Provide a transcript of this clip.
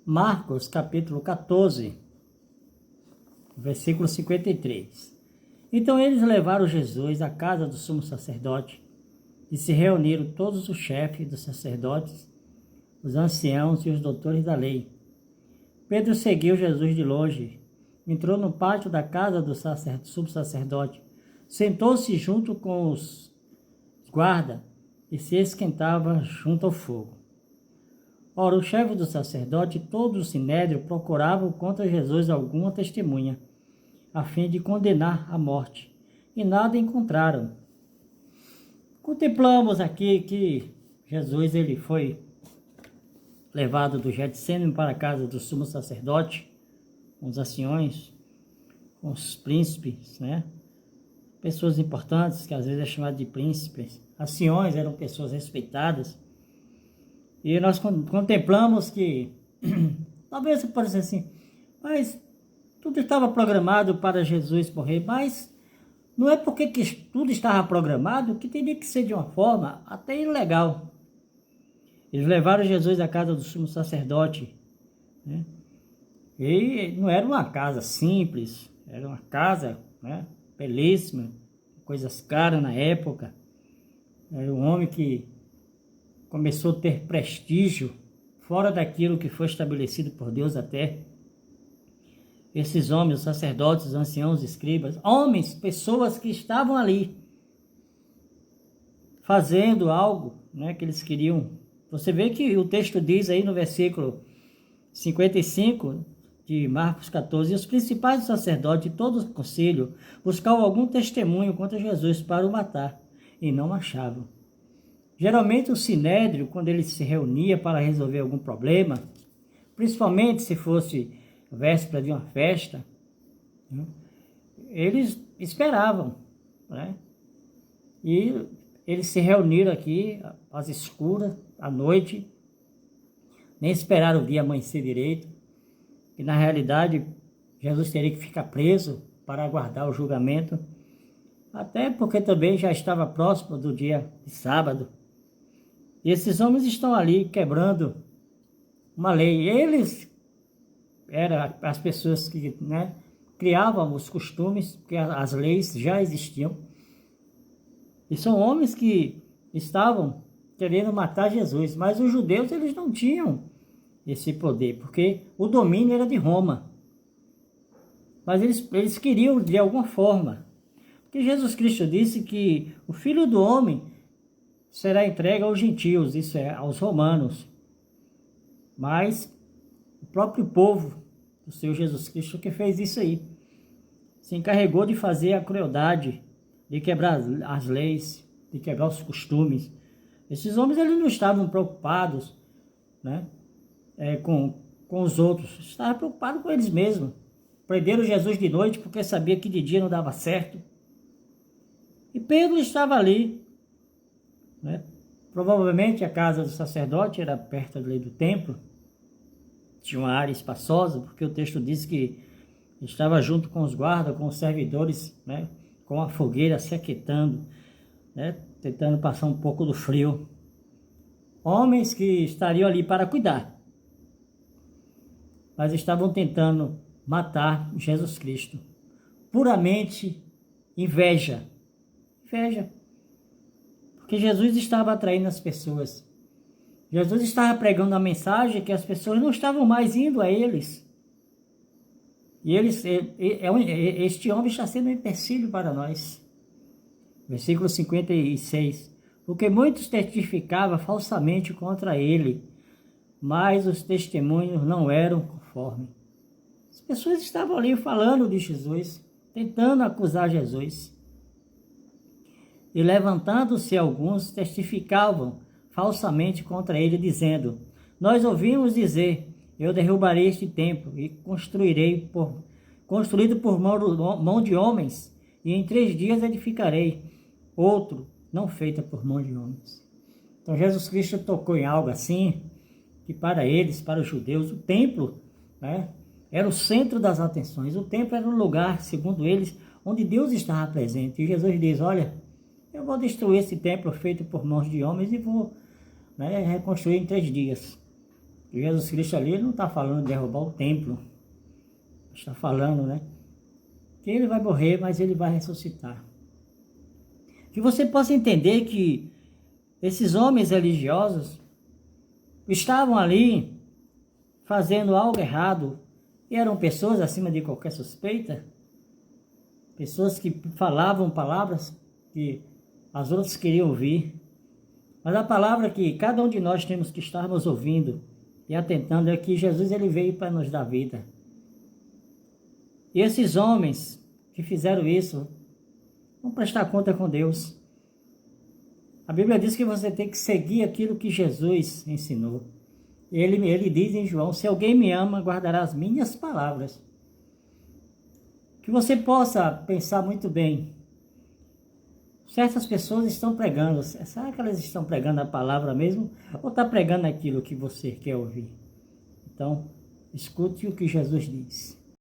Marcos, capítulo 14, versículo 53. Então eles levaram Jesus à casa do sumo sacerdote e se reuniram todos os chefes dos sacerdotes, os anciãos e os doutores da lei. Pedro seguiu Jesus de longe, entrou no pátio da casa do sumo sacerdote, sentou-se junto com os guardas e se esquentava junto ao fogo. Ora, o chefe do sacerdote e todo o sinédrio procuravam contra Jesus alguma testemunha, a fim de condenar à morte, e nada encontraram. Contemplamos aqui que Jesus ele foi levado do Getsêmani para a casa do sumo sacerdote, com os anciões, com os príncipes, né? Pessoas importantes, que às vezes é chamado de príncipes. Anciões eram pessoas respeitadas. E nós contemplamos que, talvez você possa dizer assim, mas tudo estava programado para Jesus morrer, mas não é porque tudo estava programado que teria que ser de uma forma até ilegal. Eles levaram Jesus à casa do sumo sacerdote, né? E não era uma casa simples, era uma casa, né, belíssima, coisas caras na época. Era um homem que começou a ter prestígio fora daquilo que foi estabelecido por Deus até. Esses homens, os sacerdotes, os anciãos, escribas, homens, pessoas que estavam ali fazendo algo, né, que eles queriam. Você vê que o texto diz aí no versículo 55 de Marcos 14, e os principais sacerdotes e todo o conselho buscavam algum testemunho contra Jesus para o matar, e não achavam. Geralmente o sinédrio, quando ele se reunia para resolver algum problema, principalmente se fosse véspera de uma festa, né, eles esperavam, né? E eles se reuniram aqui às escuras, à noite, nem esperaram o dia amanhecer direito, e na realidade Jesus teria que ficar preso para aguardar o julgamento, até porque também já estava próximo do dia de sábado. E esses homens estão ali quebrando uma lei. Eles eram as pessoas que, né, criavam os costumes, porque as leis já existiam. E são homens que estavam querendo matar Jesus. Mas os judeus eles não tinham esse poder, porque o domínio era de Roma. Mas eles queriam de alguma forma. Porque Jesus Cristo disse que o Filho do Homem será entregue aos gentios, isso é, aos romanos. Mas o próprio povo do Senhor Jesus Cristo que fez isso aí. Se encarregou de fazer a crueldade, de quebrar as leis, de quebrar os costumes. Esses homens eles não estavam preocupados, né, com os outros, estavam preocupados com eles mesmos. Prenderam Jesus de noite porque sabia que de dia não dava certo. E Pedro estava ali, né? Provavelmente a casa do sacerdote era perto ali do templo, tinha uma área espaçosa, porque o texto diz que estava junto com os guardas, com os servidores, né, com a fogueira se aquecendo, né, tentando passar um pouco do frio. Homens que estariam ali para cuidar, mas estavam tentando matar Jesus Cristo. Puramente inveja. Inveja. Porque Jesus estava atraindo as pessoas. Jesus estava pregando a mensagem que as pessoas não estavam mais indo a eles. E este homem está sendo um empecilho para nós. Versículo 56. Porque muitos testificavam falsamente contra ele, mas os testemunhos não eram conforme. As pessoas estavam ali falando de Jesus, tentando acusar Jesus. E levantando-se alguns, testificavam falsamente contra ele, dizendo: nós ouvimos dizer, eu derrubarei este templo e construído por mão de homens, e em 3 dias edificarei outro, não feita por mão de homens. Então Jesus Cristo tocou em algo assim, que para eles, para os judeus, o templo, né, era o centro das atenções. O templo era um lugar, segundo eles, onde Deus estava presente. E Jesus diz: olha, eu vou destruir esse templo feito por mãos de homens e vou, né, reconstruir em 3 dias. Jesus Cristo ali, ele não está falando de derrubar o templo. Está falando, né? Que ele vai morrer, mas ele vai ressuscitar. Que você possa entender que esses homens religiosos estavam ali fazendo algo errado e eram pessoas acima de qualquer suspeita, pessoas que falavam palavras que as outras queriam ouvir, mas a palavra que cada um de nós temos que estarmos ouvindo e atentando é que Jesus ele veio para nos dar vida. E esses homens que fizeram isso vão prestar conta com Deus. A Bíblia diz que você tem que seguir aquilo que Jesus ensinou. Ele diz em João: se alguém me ama, guardará as minhas palavras. Que você possa pensar muito bem. Certas pessoas estão pregando. Será que elas estão pregando a palavra mesmo? Ou está pregando aquilo que você quer ouvir? Então, escute o que Jesus diz.